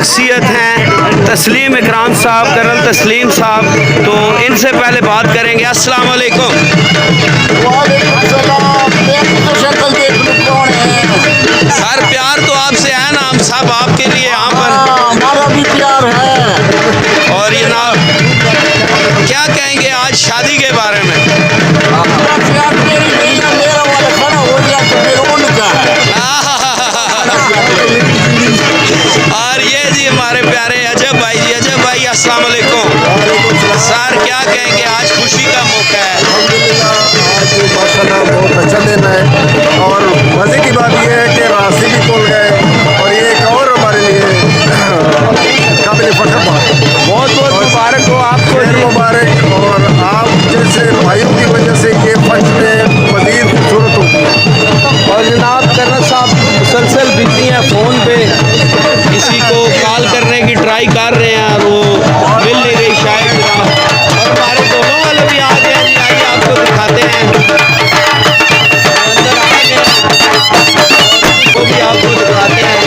शख्सियत हैं तस्लीम इकराम साहब, कर्नल तस्लीम साहब, तो इनसे पहले बात करेंगे। अस्सलाम वालेकुम। सर प्यार तो आपसे है ना, हम सब आपके लिए यहाँ पर। हमारा भी प्यार है। और ये ना क्या कहेंगे आज शादी के बारे में? प्यार मेरी नहीं है, मेरा वाला खड़ा हो गया तो फिर उनका है। और ये जी हमारे प्यारे अजब भाई जी। अजब भाई अस्सलाम वालेकुम। सर क्या कहेंगे आज खुशी का मौका है? आज माशाल्लाह बहुत अच्छा दिन है और मज़े की बात यह है कि रास्ते भी खुल गए और ये एक और हमारे लिए काबिल फख्र बात है। बहुत बहुत मुबारक हो आपको। मुबारक। और आप जैसे भाइयों की वजह से ये फर्स्ट में मज़ीद खूबसूरत होती है। और जनाब कर्नल साहब मुसलसल बिजी हैं, फ़ोन पे किसी को कॉल करने की ट्राई कर रहे हैं और वो मिल नहीं रही शायद। और हमारे दोनों वाले भी आ गए हैं जी, आइए आपको दिखाते हैं। अंदर आ गए वो भी आपको दिखाते हैं।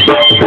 है।